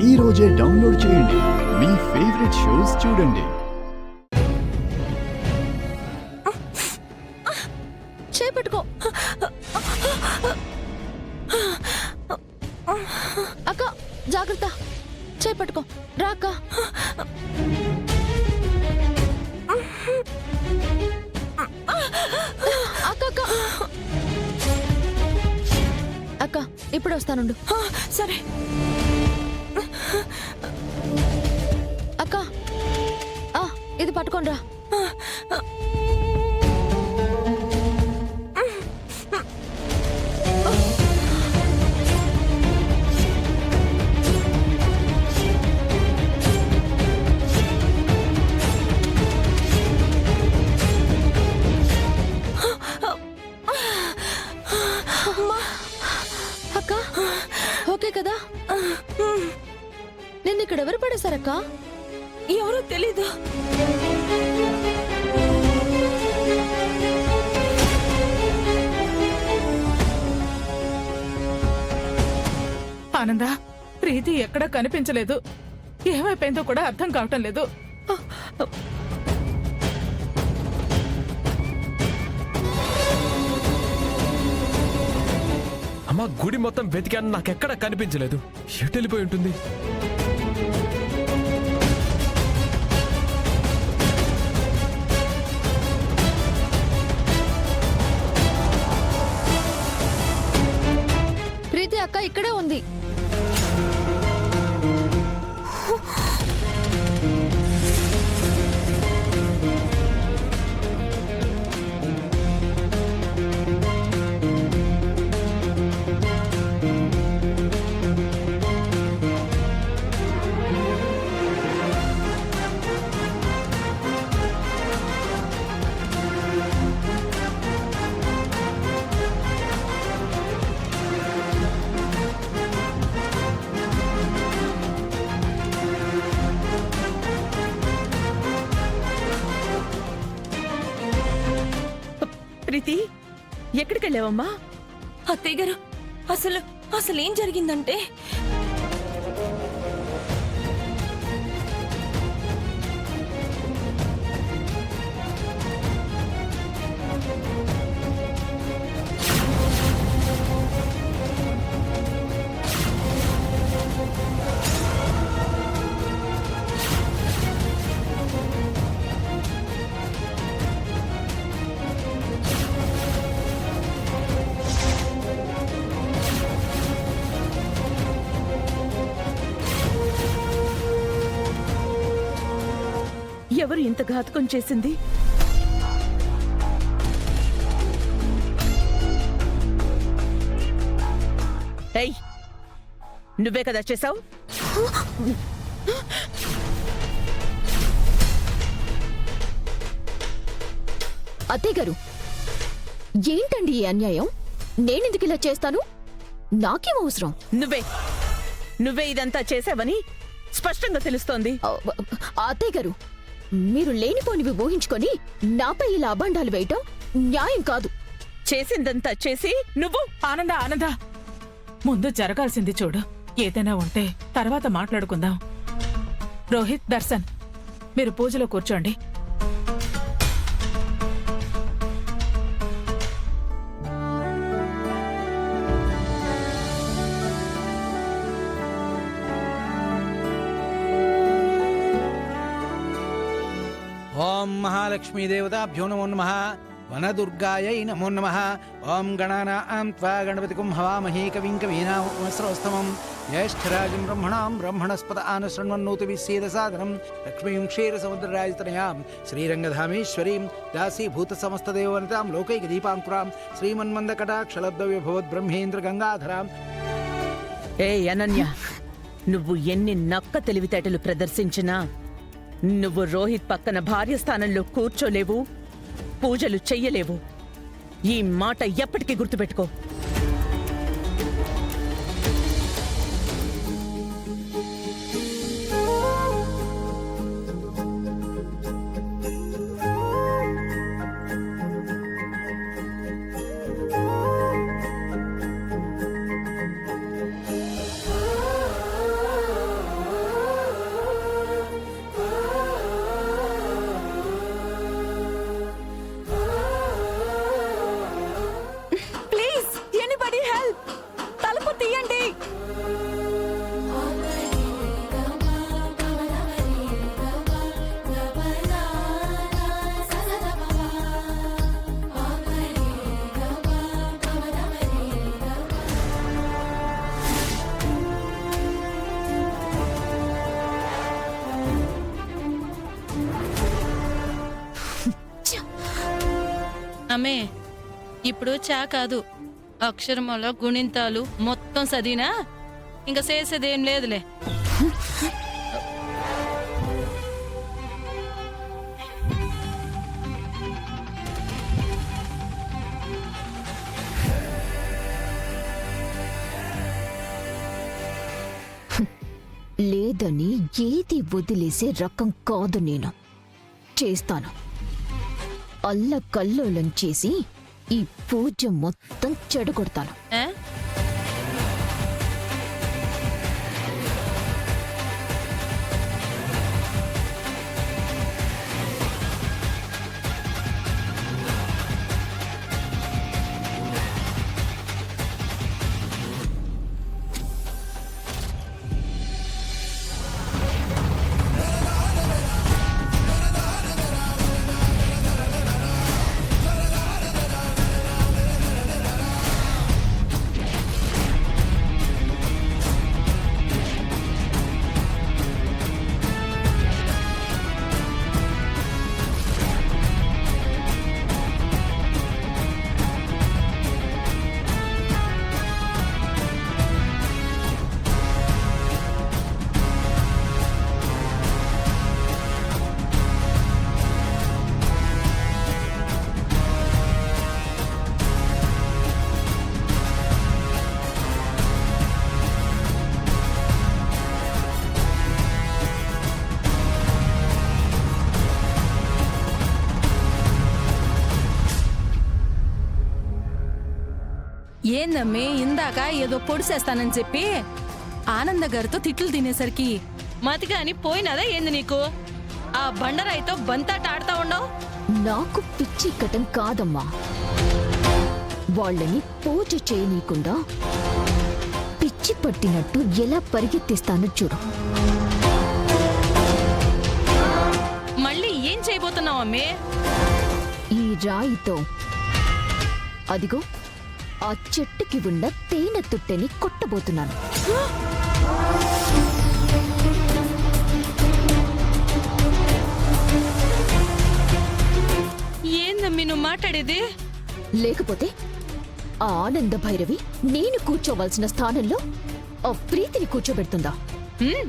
ఈ రోజే డౌన్లోడ్ చేయండి. మీ ఫేవరెట్ షోస్ చూడండి. చేపట్టుకో అక్క, జాగ్రత్త. చేపట్టుకో రా అక్క. అక్క అక్క అక్క, ఇప్పుడు వస్తానుండు. సరే అక్క, ఇది పట్టుకోండి రా. అక్క ఓకే కదా? నిన్న ఇక్కడ ఎవరు పడేశారక్క? ఎవరో తెలీదు. ఆనంద, ప్రీతి ఎక్కడా కనిపించలేదు. ఏమైపోయిందో కూడా అర్థం కావటం లేదు. అమ్మా, గుడి మొత్తం వెతికాను, నాకెక్కడా కనిపించలేదు. ఎటు వెళ్ళిపోయి ఉంటుంది? ప్రీతి అక్క ఇక్కడే ఉంది. ప్రీతి, ఎక్కడికి వెళ్ళావమ్మా? అత్తయ్య గారు, అసలు ఏం జరిగిందంటే, ఎవరు ఇంత ఘాతకం చేసింది? ఏయ్, నువ్వే కదా చేశావు? అత్తయ్య గారు, ఏంటండి ఈ అన్యాయం? నేనెందుకు ఇలా చేస్తాను? నాకేం అవసరం? నువ్వే ఇదంతా చేసావని స్పష్టంగా తెలుస్తోంది. అత్తయ్య గారు, మీరు లేనిపోనివి ఊహించుకొని నాపై ఇలా అభండాలు వేయటం న్యాయం కాదు. చేసిందంతా చేసి నువ్వు ఆనంద, ముందు జరగాల్సింది చూడు. ఏదైనా ఉంటే తర్వాత మాట్లాడుకుందాం. రోహిత్, దర్శన్, మీరు పూజలో కూర్చోండి. ఓం మహాలక్ష్మీదేవతాభ్యో నమో నమః. వనదుర్గాయై నమో నమః. ఓం గణానాం త్వా గణపతిం హవామహే కవిం కవీనాముపమస్రవస్తమం. జ్యేష్ఠరాజం బ్రహ్మణాం బ్రహ్మణస్పత ఆనశృణ్వన్నోతిభిः సేదసాదనం. లక్ష్మీం క్షీరసముద్రరాజతనయాం శ్రీరంగధామేశ్వరీం దాసీభూతసమస్తదేవవనితాం లోకైకదీపాంకురాం శ్రీమన్మందకటాక్షలబ్ధవ్యభవద్బ్రహ్మేంద్ర గంగాధరాం. ఏ అనన్య, నువ్వు ఎన్ని నక్క తెలివితేటలు ప్రదర్శించినా నువ్వు రోహిత్ పక్కన భార్య స్థానంలో కూర్చోలేవు, పూజలు చెయ్యలేవు. ఈ మాట ఎప్పటికీ గుర్తుపెట్టుకో. అమ్మే ఇప్పుడు చా కాదు అక్షరమాల గుణింతాలు మొత్తం చదివినా ఇంకా చేసేదేం లేదులే. లేదని ఏది వదిలేసే రకం కాదు నేను. చేస్తాను. అల్లకల్లోలం చేసి ఈ పూజ మొత్తం చెడగొడతాను. ఆ? ఏందమ్మే ఇందాక ఏదో పొడిసేస్తానని చెప్పి ఆనంద గారితో తిట్లు తినేసరికి మతిగాని పోయినదా ఏంది నీకు? ఆ బండరాయితో బంతాట ఆడుతా ఉండవు. నాకు పిచ్చి కటం కాదమ్మా. వాళ్ళని పూజ చేయనీయకుండా పిచ్చి పట్టినట్టు ఎలా పరిగెత్తిస్తానో చూడు. మళ్ళీ ఏం చేయబోతున్నావు అమ్మే? ఈ రాయితో అదిగో ఆ చెట్టుకి ఉన్న తేనె తుట్టెని కొట్టబోతున్నాను. ఏందమ్మి నువ్వు మాట్లాడేది? లేకపోతే ఆ ఆనంద భైరవి నేను కూర్చోవలసిన స్థానంలో ఆ ప్రీతిని కూర్చోబెడుతుందా? హ్మ్.